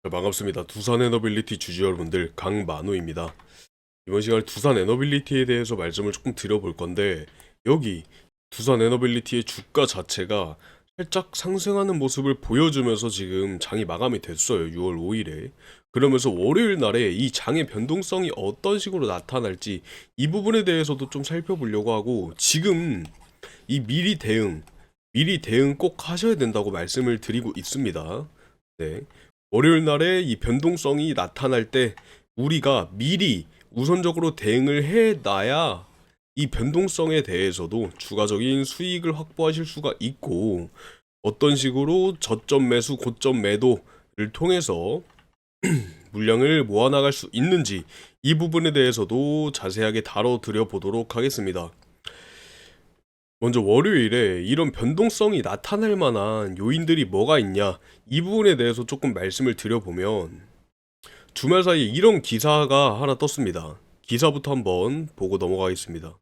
네, 반갑습니다. 두산 에너빌리티 주주 여러분들, 강만우입니다. 이번 시간에 두산 에너빌리티에 대해서 말씀을 조금 드려볼 건데, 여기 두산 에너빌리티의 주가 자체가 살짝 상승하는 모습을 보여주면서 지금 장이 마감이 됐어요. 6월 5일에. 그러면서 월요일 날에 이 장의 변동성이 어떤 식으로 나타날지 이 부분에 대해서도 좀 살펴보려고 하고, 지금 이 미리 대응 꼭 하셔야 된다고 말씀을 드리고 있습니다. 네. 월요일 날에 이 변동성이 나타날 때 우리가 미리 우선적으로 대응을 해놔야 이 변동성에 대해서도 추가적인 수익을 확보하실 수가 있고, 어떤 식으로 저점 매수, 고점 매도를 통해서 물량을 모아나갈 수 있는지 이 부분에 대해서도 자세하게 다뤄드려 보도록 하겠습니다. 먼저 월요일에 이런 변동성이 나타날 만한 요인들이 뭐가 있냐, 이 부분에 대해서 조금 말씀을 드려보면, 주말 사이에 이런 기사가 하나 떴습니다. 기사부터 한번 보고 넘어가겠습니다.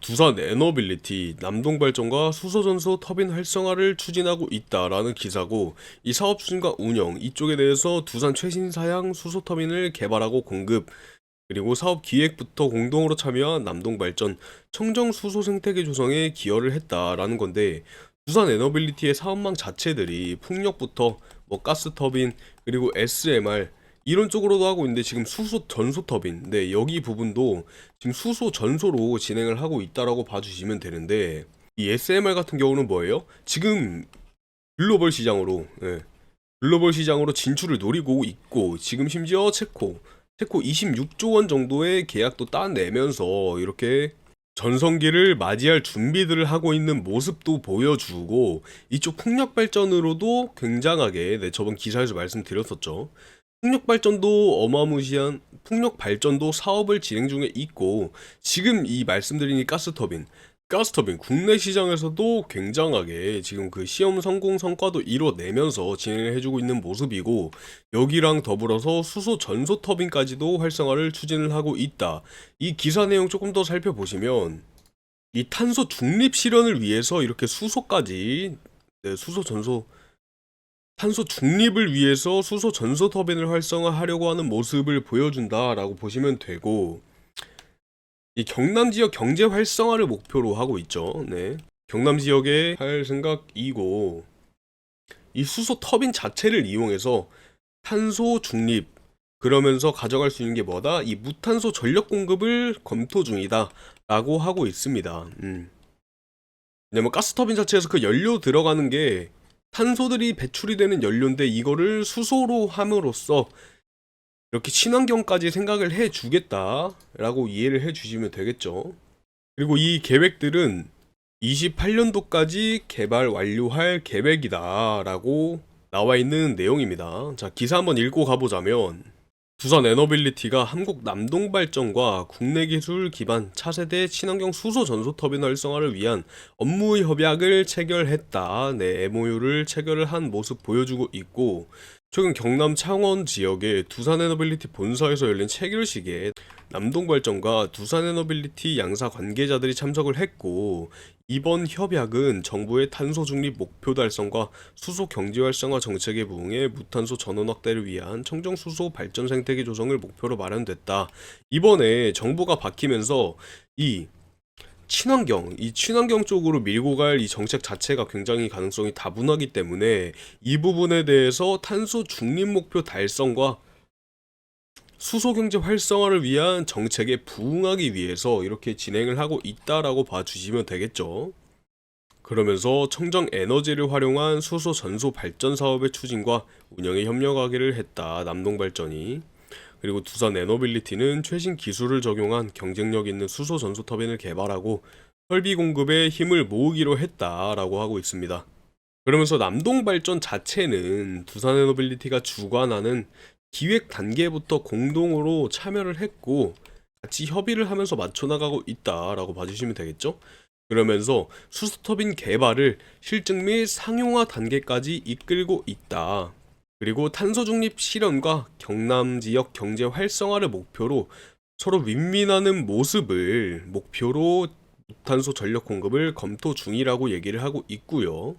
두산 에너빌리티 남동발전과 수소전소 터빈 활성화를 추진하고 있다라는 기사고, 이 사업 추진과 운영 이쪽에 대해서 두산 최신 사양 수소 터빈을 개발하고 공급, 그리고 사업 기획부터 공동으로 참여한 남동발전 청정 수소 생태계 조성에 기여를 했다라는 건데, 두산 에너빌리티의 사업망 자체들이 풍력부터 뭐 가스 터빈, 그리고 SMR 이런 쪽으로도 하고 있는데, 지금 수소 전소 터빈, 네, 여기 부분도 지금 수소 전소로 진행을 하고 있다라고 봐주시면 되는데, 이 SMR 같은 경우는 뭐예요? 지금 글로벌 시장으로, 글로벌 시장으로 진출을 노리고 있고, 지금 심지어 체코 26조 원 정도의 계약도 따내면서 이렇게 전성기를 맞이할 준비들을 하고 있는 모습도 보여주고, 이쪽 풍력 발전으로도 굉장하게, 네, 저번 기사에서 말씀드렸었죠. 풍력 발전도 어마무시한 풍력 발전도 사업을 진행 중에 있고, 지금 이 말씀드린 이 가스터빈 국내 시장에서도 굉장하게 지금 그 시험 성공 성과도 이뤄내면서 진행을 해주고 있는 모습이고, 여기랑 더불어서 수소 전소 터빈까지도 활성화를 추진을 하고 있다. 이 기사 내용 조금 더 살펴보시면, 이 탄소 중립 실현을 위해서 이렇게 수소까지, 네, 탄소 중립을 위해서 수소 전소 터빈을 활성화하려고 하는 모습을 보여준다라고 보시면 되고, 이 경남 지역 경제 활성화를 목표로 하고 있죠. 네. 경남 지역에 할 생각이고, 이 수소 터빈 자체를 이용해서 탄소 중립, 그러면서 가져갈 수 있는 게 뭐다? 이 무탄소 전력 공급을 검토 중이다 라고 하고 있습니다. 왜냐면 가스 터빈 자체에서 그 연료 들어가는 게 탄소들이 배출이 되는 연료인데, 이거를 수소로 함으로써 이렇게 친환경까지 생각을 해 주겠다라고 이해를 해 주시면 되겠죠. 그리고 이 계획들은 28년도까지 개발 완료할 계획이다라고 나와 있는 내용입니다. 자, 기사 한번 읽고 가보자면, 두산 에너빌리티가 한국 남동발전과 국내 기술 기반 차세대 친환경 수소 전소 터빈 활성화를 위한 업무 협약을 체결했다. 네, MOU를 체결을 한 모습 보여주고 있고, 최근 경남 창원 지역의 두산 에너빌리티 본사에서 열린 체결식에 남동발전과 두산 에너빌리티 양사 관계자들이 참석을 했고, 이번 협약은 정부의 탄소 중립 목표 달성과 수소 경제 활성화 정책에 부응해 무탄소 전원 확대를 위한 청정 수소 발전 생태계 조성을 목표로 마련됐다. 이번에 정부가 바뀌면서 이 친환경 쪽으로 밀고 갈 이 정책 자체가 굉장히 가능성이 다분하기 때문에, 이 부분에 대해서 탄소 중립 목표 달성과 수소 경제 활성화를 위한 정책에 부응하기 위해서 이렇게 진행을 하고 있다라고 봐주시면 되겠죠. 그러면서 청정 에너지를 활용한 수소 전소 발전 사업의 추진과 운영에 협력하기를 했다. 남동발전이. 그리고 두산 에너빌리티는 최신 기술을 적용한 경쟁력 있는 수소 전소 터빈을 개발하고 설비 공급에 힘을 모으기로 했다라고 하고 있습니다. 그러면서 남동발전 자체는 두산 에너빌리티가 주관하는 기획 단계부터 공동으로 참여를 했고, 같이 협의를 하면서 맞춰나가고 있다라고 봐주시면 되겠죠. 그러면서 수소터빈 개발을 실증 및 상용화 단계까지 이끌고 있다. 그리고 탄소 중립 실현과 경남 지역 경제 활성화를 목표로 서로 윈윈하는 모습을 목표로 무탄소 전력 공급을 검토 중이라고 얘기를 하고 있고요.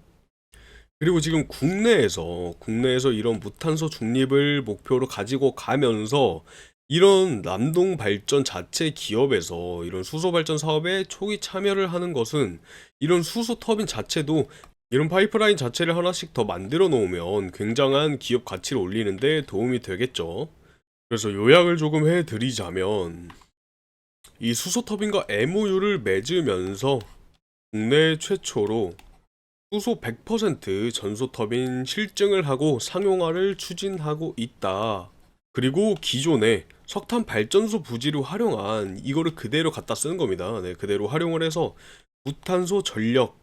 그리고 지금 국내에서 이런 무탄소 중립을 목표로 가지고 가면서 이런 남동 발전 자체 기업에서 이런 수소 발전 사업에 초기 참여를 하는 것은 이런 수소 터빈 자체도 이런 파이프라인 자체를 하나씩 더 만들어 놓으면 굉장한 기업 가치를 올리는데 도움이 되겠죠. 그래서 요약을 조금 해드리자면 이 수소 터빈과 MOU를 맺으면서 국내 최초로 수소 100% 전소 터빈 실증을 하고 상용화를 추진하고 있다. 그리고 기존에 석탄 발전소 부지를 활용한 이거를 그대로 갖다 쓰는 겁니다. 네, 그대로 활용을 해서 무탄소 전력,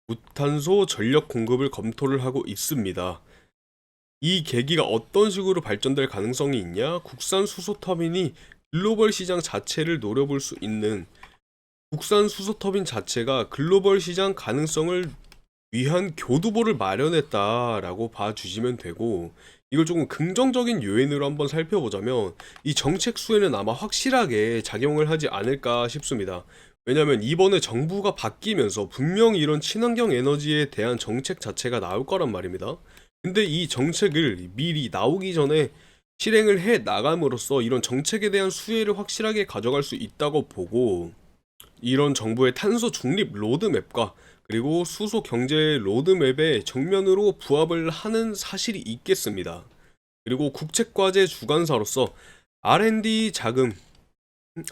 무탄소 전력 공급을 검토를 하고 있습니다. 이 계기가 어떤 식으로 발전될 가능성이 있냐? 국산 수소 터빈이 글로벌 시장 자체를 노려볼 수 있는 국산 수소 터빈 자체가 글로벌 시장 가능성을 위한 교두보를 마련했다라고 봐주시면 되고, 이걸 조금 긍정적인 요인으로 한번 살펴보자면 이 정책 수에는 아마 확실하게 작용을 하지 않을까 싶습니다. 왜냐면 이번에 정부가 바뀌면서 분명히 이런 친환경 에너지에 대한 정책 자체가 나올 거란 말입니다. 근데 이 정책을 미리 나오기 전에 실행을 해 나감으로써 이런 정책에 대한 수혜를 확실하게 가져갈 수 있다고 보고, 이런 정부의 탄소 중립 로드맵과 그리고 수소 경제 로드맵에 정면으로 부합을 하는 사실이 있겠습니다. 그리고 국책과제 주관사로서 R&D 자금,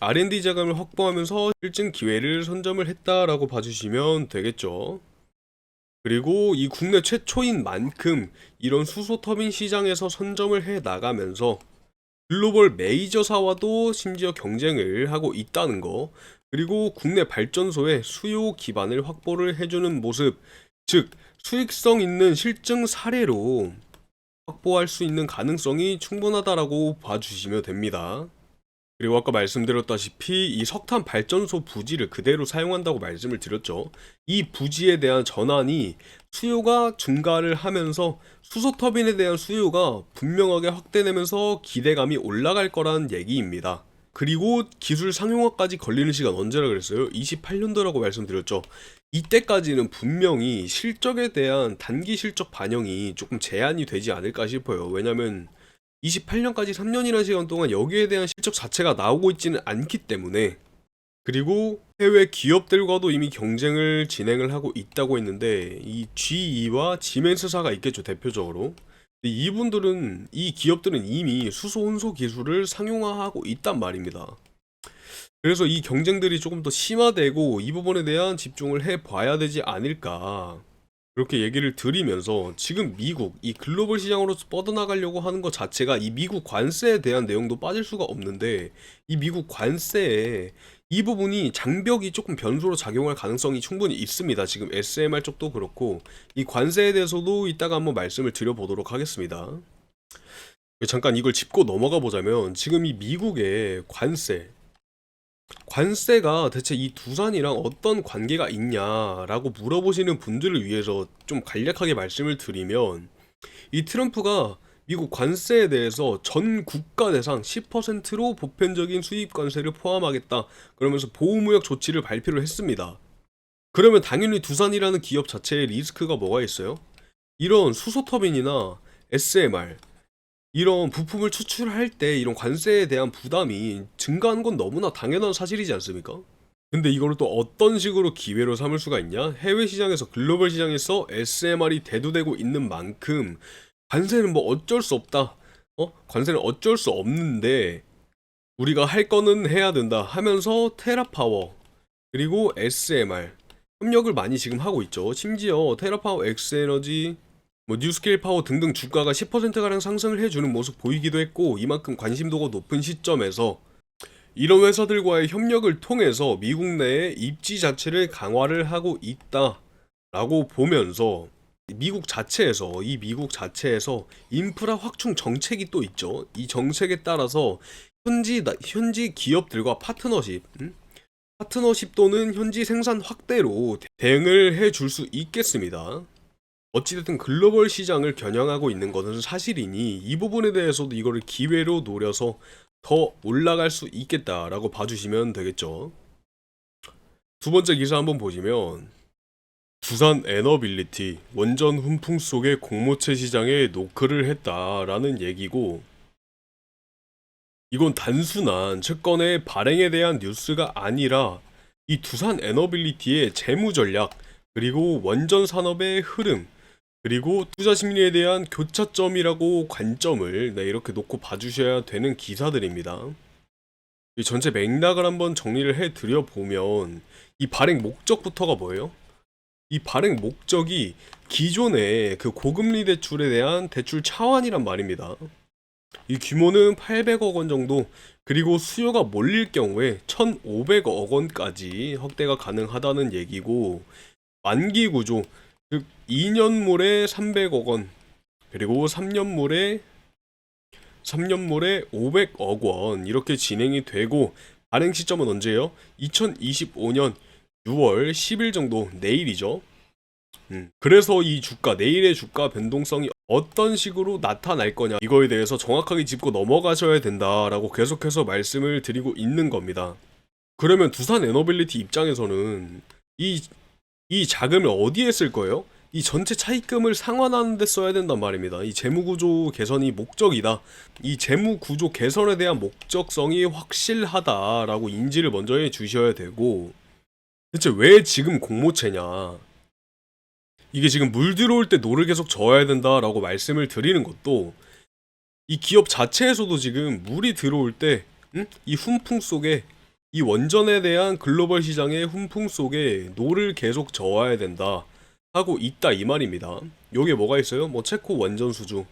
R&D 자금을 확보하면서 실증 기회를 선점을 했다라고 봐주시면 되겠죠. 그리고 이 국내 최초인 만큼 이런 수소 터빈 시장에서 선점을 해 나가면서 글로벌 메이저사와도 심지어 경쟁을 하고 있다는 거, 그리고 국내 발전소의 수요 기반을 확보를 해주는 모습, 즉 수익성 있는 실증 사례로 확보할 수 있는 가능성이 충분하다라고 봐주시면 됩니다. 그리고 아까 말씀드렸다시피 이 석탄 발전소 부지를 그대로 사용한다고 말씀을 드렸죠. 이 부지에 대한 전환이 수요가 증가를 하면서 수소 터빈에 대한 수요가 분명하게 확대되면서 기대감이 올라갈 거라는 얘기입니다. 그리고 기술 상용화까지 걸리는 시간 언제라 그랬어요? 28년도라고 말씀드렸죠. 이때까지는 분명히 실적에 대한 단기 실적 반영이 조금 제한이 되지 않을까 싶어요. 왜냐면 28년까지 3년이라는 시간 동안 여기에 대한 실적 자체가 나오고 있지는 않기 때문에. 그리고 해외 기업들과도 이미 경쟁을 진행을 하고 있다고 했는데 이 GE와 지멘스사가 있겠죠, 대표적으로. 근데 이 기업들은 이미 수소 혼소 기술을 상용화하고 있단 말입니다. 그래서 이 경쟁들이 조금 더 심화되고 이 부분에 대한 집중을 해봐야 되지 않을까, 그렇게 얘기를 드리면서, 지금 미국 이 글로벌 시장으로 뻗어나가려고 하는 것 자체가 이 미국 관세에 대한 내용도 빠질 수가 없는데, 이 미국 관세에 이 부분이 장벽이 조금 변수로 작용할 가능성이 충분히 있습니다. 지금 SMR 쪽도 그렇고 이 관세에 대해서도 이따가 한번 말씀을 드려보도록 하겠습니다. 잠깐 이걸 짚고 넘어가 보자면, 지금 이 미국의 관세가 대체 이 두산이랑 어떤 관계가 있냐라고 물어보시는 분들을 위해서 좀 간략하게 말씀을 드리면, 이 트럼프가 미국 관세에 대해서 전 국가 대상 10%로 보편적인 수입 관세를 포함하겠다 그러면서 보호무역 조치를 발표를 했습니다. 그러면 당연히 두산이라는 기업 자체의 리스크가 뭐가 있어요? 이런 수소터빈이나 SMR, 이런 부품을 추출할 때 이런 관세에 대한 부담이 증가하는 건 너무나 당연한 사실이지 않습니까? 근데 이걸 또 어떤 식으로 기회로 삼을 수가 있냐? 해외 시장에서 글로벌 시장에서 SMR이 대두되고 있는 만큼 관세는 뭐 어쩔 수 없다. 관세는 어쩔 수 없는데 우리가 할 거는 해야 된다 하면서 테라파워 그리고 SMR 협력을 많이 지금 하고 있죠. 심지어 테라파워, 엑스에너지, 뭐 뉴스케일 파워 등등 주가가 10%가량 상승을 해주는 모습 보이기도 했고, 이만큼 관심도가 높은 시점에서 이런 회사들과의 협력을 통해서 미국 내에 입지 자체를 강화를 하고 있다라고 보면서, 이 미국 자체에서 인프라 확충 정책이 또 있죠. 이 정책에 따라서 현지 기업들과 파트너십 또는 현지 생산 확대로 대응을 해줄 수 있겠습니다. 어찌됐든 글로벌 시장을 겨냥하고 있는 것은 사실이니 이 부분에 대해서도 이거를 기회로 노려서 더 올라갈 수 있겠다라고 봐주시면 되겠죠. 두 번째 기사 한번 보시면, 두산 에너빌리티 원전 훈풍 속의 공모체 시장에 노크를 했다라는 얘기고, 이건 단순한 채권의 발행에 대한 뉴스가 아니라 이 두산 에너빌리티의 재무 전략, 그리고 원전 산업의 흐름, 그리고 투자 심리에 대한 교차점이라고 관점을 이렇게 놓고 봐주셔야 되는 기사들입니다. 이 전체 맥락을 한번 정리를 해드려 보면, 이 발행 목적부터가 뭐예요? 이 발행 목적이 기존의 그 고금리 대출에 대한 대출 차환이란 말입니다. 이 규모는 800억 원 정도, 그리고 수요가 몰릴 경우에 1,500억 원까지 확대가 가능하다는 얘기고, 만기 구조, 즉 2년물에 300억 원, 그리고 3년물에 500억 원 이렇게 진행이 되고, 발행 시점은 언제예요? 2025년 6월 10일 정도, 내일이죠. 그래서 이 주가, 내일의 주가 변동성이 어떤 식으로 나타날 거냐, 이거에 대해서 정확하게 짚고 넘어가셔야 된다라고 계속해서 말씀을 드리고 있는 겁니다. 그러면 두산 에너빌리티 입장에서는 이 자금을 어디에 쓸 거예요? 이 전체 차입금을 상환하는 데 써야 된단 말입니다. 이 재무구조 개선이 목적이다. 이 재무구조 개선에 대한 목적성이 확실하다라고 인지를 먼저 해 주셔야 되고, 대체 왜 지금 공모채냐? 이게 지금 물 들어올 때 노를 계속 저어야 된다라고 말씀을 드리는 것도, 이 기업 자체에서도 지금 물이 들어올 때, 이 훈풍 속에, 이 원전에 대한 글로벌 시장의 훈풍 속에 노를 계속 저어야 된다 하고 있다 이 말입니다. 여기에 뭐가 있어요? 뭐 체코 원전 수주,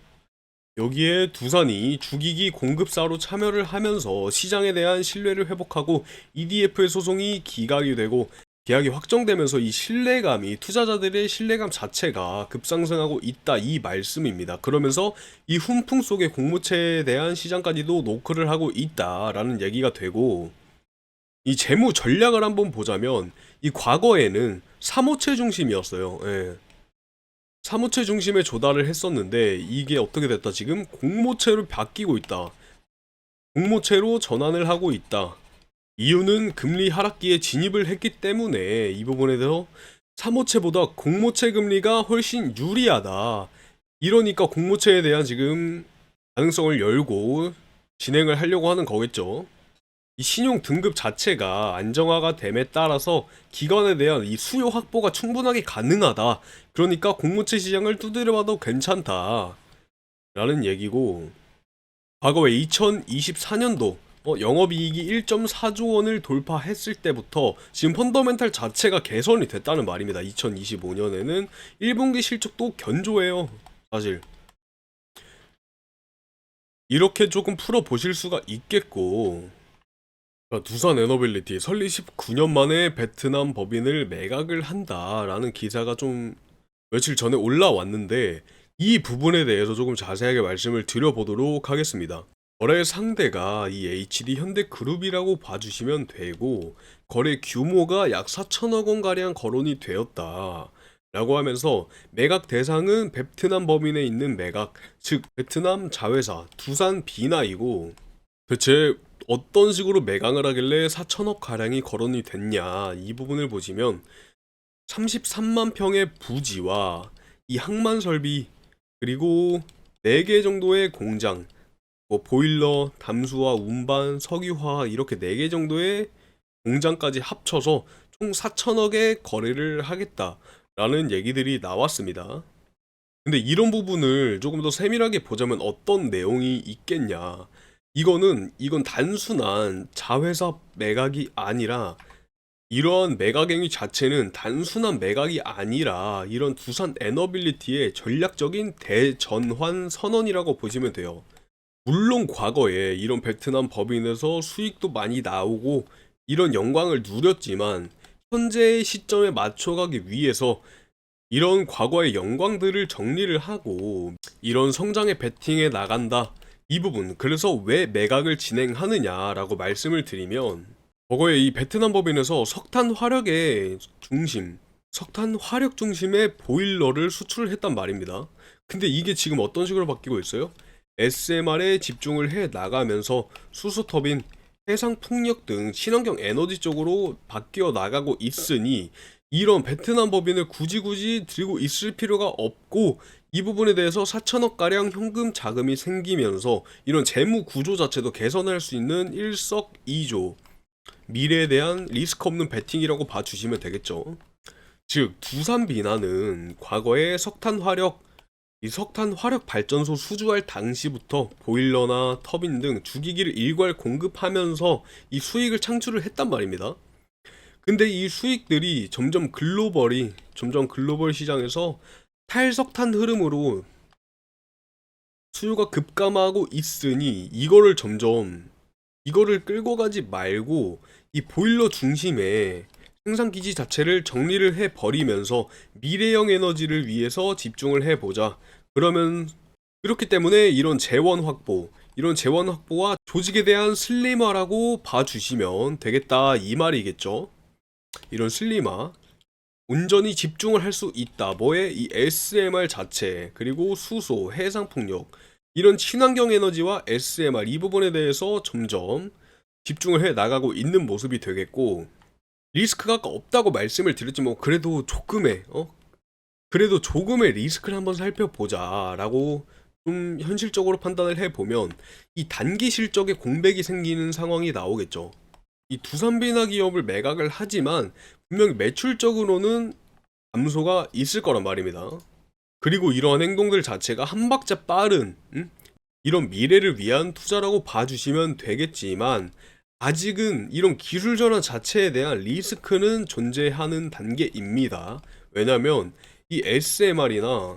여기에 두산이 주기기 공급사로 참여를 하면서 시장에 대한 신뢰를 회복하고 EDF의 소송이 기각이 되고 계약이 확정되면서 이 신뢰감이, 투자자들의 신뢰감 자체가 급상승하고 있다 이 말씀입니다. 그러면서 이 훈풍 속의 공모체에 대한 시장까지도 노크를 하고 있다라는 얘기가 되고, 이 재무 전략을 한번 보자면 이 과거에는 사모체 중심이었어요. 예. 사모체 중심에 조달을 했었는데 이게 어떻게 됐다? 지금 공모체로 바뀌고 있다. 공모체로 전환을 하고 있다. 이유는 금리 하락기에 진입을 했기 때문에 이 부분에 대해서 사모체보다 공모체 금리가 훨씬 유리하다. 이러니까 공모체에 대한 지금 가능성을 열고 진행을 하려고 하는 거겠죠. 이 신용 등급 자체가 안정화가 됨에 따라서 기관에 대한 이 수요 확보가 충분하게 가능하다. 그러니까 공모채 시장을 두드려봐도 괜찮다 라는 얘기고, 과거에 2024년도 영업이익이 1.4조 원을 돌파했을 때부터 지금 펀더멘탈 자체가 개선이 됐다는 말입니다. 2025년에는 1분기 실적도 견조해요. 사실 이렇게 조금 풀어보실 수가 있겠고, 두산 에너빌리티 설립 19년 만에 베트남 법인을 매각을 한다라는 기사가 좀 며칠 전에 올라왔는데, 이 부분에 대해서 조금 자세하게 말씀을 드려보도록 하겠습니다. 거래 상대가 이 HD 현대그룹이라고 봐주시면 되고, 거래 규모가 약 4천억 원가량 거론이 되었다 라고 하면서, 매각 대상은 베트남 법인에 있는 매각, 즉 베트남 자회사 두산 비나이고, 대체 어떤 식으로 매각을 하길래 4천억 가량이 거론이 됐냐, 이 부분을 보시면 33만 평의 부지와 이 항만 설비, 그리고 4개 정도의 공장, 뭐 보일러, 담수화, 운반, 석유화 이렇게 4개 정도의 공장까지 합쳐서 총 4천억의 거래를 하겠다라는 얘기들이 나왔습니다. 근데 이런 부분을 조금 더 세밀하게 보자면 어떤 내용이 있겠냐, 이건 단순한 자회사 매각이 아니라, 이러한 매각 행위 자체는 단순한 매각이 아니라 이런 두산 에너빌리티의 전략적인 대전환 선언이라고 보시면 돼요. 물론 과거에 이런 베트남 법인에서 수익도 많이 나오고 이런 영광을 누렸지만, 현재의 시점에 맞춰가기 위해서 이런 과거의 영광들을 정리를 하고 이런 성장에 베팅해 나간다, 이 부분. 그래서 왜 매각을 진행하느냐라고 말씀을 드리면, 과거에 이 베트남 법인에서 석탄 화력 중심의 보일러를 수출했단 말입니다. 근데 이게 지금 어떤 식으로 바뀌고 있어요? SMR에 집중을 해 나가면서 수소터빈, 해상 풍력 등 친환경 에너지 쪽으로 바뀌어 나가고 있으니, 이런 베트남 법인을 굳이 들고 있을 필요가 없고 이 부분에 대해서 4천억가량 현금 자금이 생기면서 이런 재무 구조 자체도 개선할 수 있는 일석이조 미래에 대한 리스크 없는 베팅이라고 봐주시면 되겠죠. 즉 두산 비나는 과거에 이 석탄 화력 발전소 수주할 당시부터 보일러나 터빈 등 주기기를 일괄 공급하면서 이 수익을 창출을 했단 말입니다. 근데 이 수익들이 점점 글로벌 시장에서 탈석탄 흐름으로 수요가 급감하고 있으니 이거를 끌고 가지 말고 이 보일러 중심의 생산기지 자체를 정리를 해버리면서 미래형 에너지를 위해서 집중을 해보자. 그렇기 때문에 이런 재원 확보와 조직에 대한 슬림화라고 봐주시면 되겠다 이 말이겠죠. 이런 슬림화, 온전히 집중을 할 수 있다. 이 SMR 자체, 그리고 수소, 해상풍력, 이런 친환경 에너지와 SMR 이 부분에 대해서 점점 집중을 해 나가고 있는 모습이 되겠고, 리스크가 없다고 말씀을 드렸지 그래도 조금의 리스크를 한번 살펴보자 라고 좀 현실적으로 판단을 해보면 이 단기 실적에 공백이 생기는 상황이 나오겠죠. 이 두산비나 기업을 매각을 하지만 분명히 매출적으로는 감소가 있을 거란 말입니다. 그리고 이러한 행동들 자체가 한 박자 빠른 이런 미래를 위한 투자라고 봐주시면 되겠지만, 아직은 이런 기술 전환 자체에 대한 리스크는 존재하는 단계입니다. 왜냐면 이 SMR이나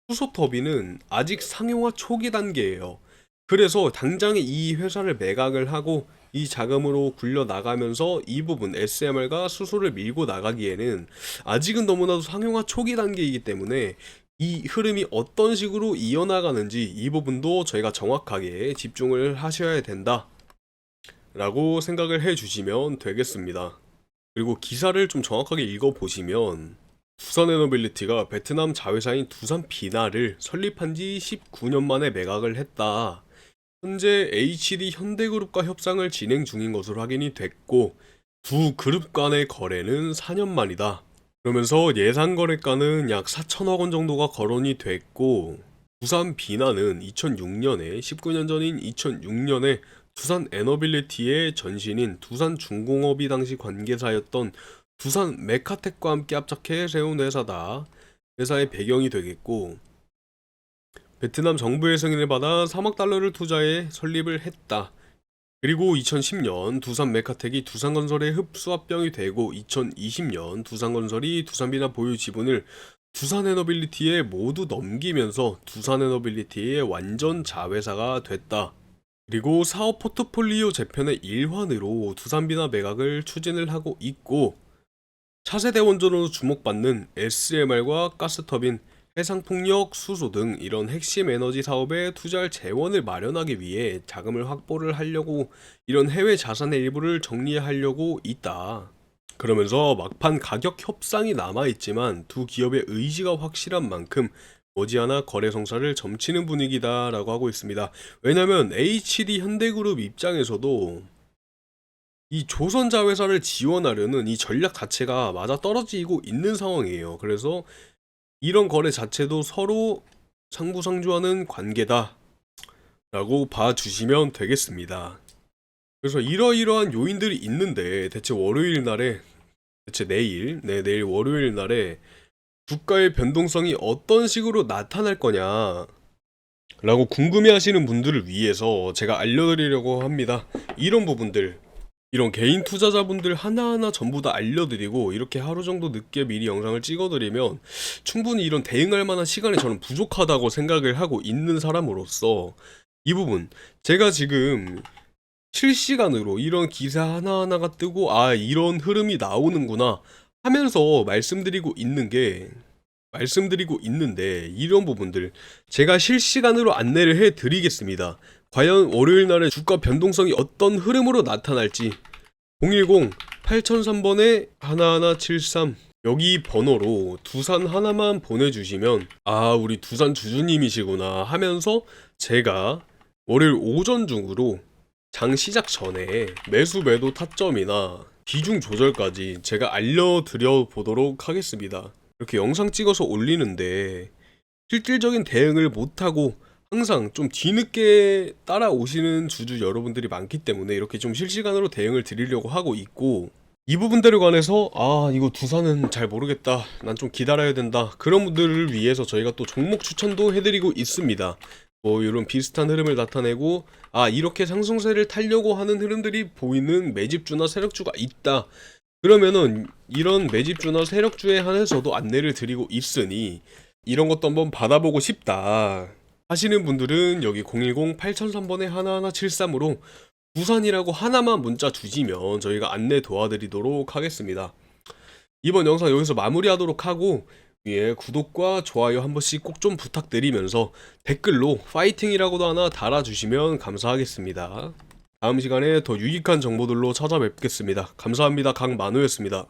수소터빈은 아직 상용화 초기 단계예요. 그래서 당장에 이 회사를 매각을 하고 이 자금으로 굴려 나가면서 이 부분 SMR과 수소를 밀고 나가기에는 아직은 너무나도 상용화 초기 단계이기 때문에 이 흐름이 어떤 식으로 이어나가는지 이 부분도 저희가 정확하게 집중을 하셔야 된다 라고 생각을 해주시면 되겠습니다. 그리고 기사를 좀 정확하게 읽어보시면 두산에너빌리티가 베트남 자회사인 두산비나를 설립한 지 19년 만에 매각을 했다. 현재 HD 현대그룹과 협상을 진행 중인 것으로 확인이 됐고, 두 그룹 간의 거래는 4년 만이다. 그러면서 예상 거래가는 약 4천억 원 정도가 거론이 됐고, 두산비나는 2006년에 19년 전인 2006년에 두산에너빌리티의 전신인 두산중공업이 당시 관계사였던 두산 메카텍과 함께 합작해 세운 회사다. 회사의 배경이 되겠고, 베트남 정부의 승인을 받아 3억 달러를 투자해 설립을 했다. 그리고 2010년 두산 메카텍이 두산건설의 흡수합병이 되고 2020년 두산건설이 두산비나 보유 지분을 두산에너빌리티에 모두 넘기면서 두산에너빌리티의 완전 자회사가 됐다. 그리고 사업 포트폴리오 재편의 일환으로 두산비나 매각을 추진을 하고 있고, 차세대 원전으로 주목받는 SMR과 가스터빈, 해상풍력, 수소 등 이런 핵심 에너지 사업에 투자할 재원을 마련하기 위해 자금을 확보를 하려고 이런 해외 자산의 일부를 정리하려고 있다. 그러면서 막판 가격 협상이 남아있지만 두 기업의 의지가 확실한 만큼 머지않아 거래 성사를 점치는 분위기다 라고 하고 있습니다. 왜냐면 HD 현대그룹 입장에서도 이 조선자회사를 지원하려는 이 전략 자체가 맞아떨어지고 있는 상황이에요. 그래서 이런 거래 자체도 서로 상부상조하는 관계다 라고 봐주시면 되겠습니다. 그래서 이러이러한 요인들이 있는데 대체 내일 월요일 날에 주가의 변동성이 어떤 식으로 나타날 거냐 라고 궁금해 하시는 분들을 위해서 제가 알려드리려고 합니다. 이런 부분들, 이런 개인 투자자분들 하나하나 전부 다 알려드리고 이렇게 하루 정도 늦게 미리 영상을 찍어드리면 충분히 이런 대응할 만한 시간이 저는 부족하다고 생각을 하고 있는 사람으로서 이 부분 제가 지금 실시간으로 이런 기사 하나하나가 뜨고 이런 흐름이 나오는구나 하면서 말씀드리고 있는데 이런 부분들 제가 실시간으로 안내를 해드리겠습니다. 과연 월요일날의 주가 변동성이 어떤 흐름으로 나타날지 010-8003번에 1173 여기 번호로 두산 하나만 보내주시면 우리 두산 주주님이시구나 하면서 제가 월요일 오전 중으로 장 시작 전에 매수 매도 타점이나 비중 조절까지 제가 알려드려 보도록 하겠습니다. 이렇게 영상 찍어서 올리는데 실질적인 대응을 못하고 항상 좀 뒤늦게 따라오시는 주주 여러분들이 많기 때문에 이렇게 좀 실시간으로 대응을 드리려고 하고 있고, 이 부분들에 관해서 이거 두산은 잘 모르겠다, 난 좀 기다려야 된다, 그런 분들을 위해서 저희가 또 종목 추천도 해드리고 있습니다. 뭐 이런 비슷한 흐름을 나타내고 이렇게 상승세를 타려고 하는 흐름들이 보이는 매집주나 세력주가 있다, 그러면은 이런 매집주나 세력주에 한해서도 안내를 드리고 있으니 이런 것도 한번 받아보고 싶다 하시는 분들은 여기 010-8003번에 1173으로 부산이라고 하나만 문자 주시면 저희가 안내 도와드리도록 하겠습니다. 이번 영상 여기서 마무리하도록 하고, 위에 구독과 좋아요 한 번씩 꼭 좀 부탁드리면서 댓글로 파이팅이라고도 하나 달아주시면 감사하겠습니다. 다음 시간에 더 유익한 정보들로 찾아뵙겠습니다. 감사합니다. 강만우였습니다.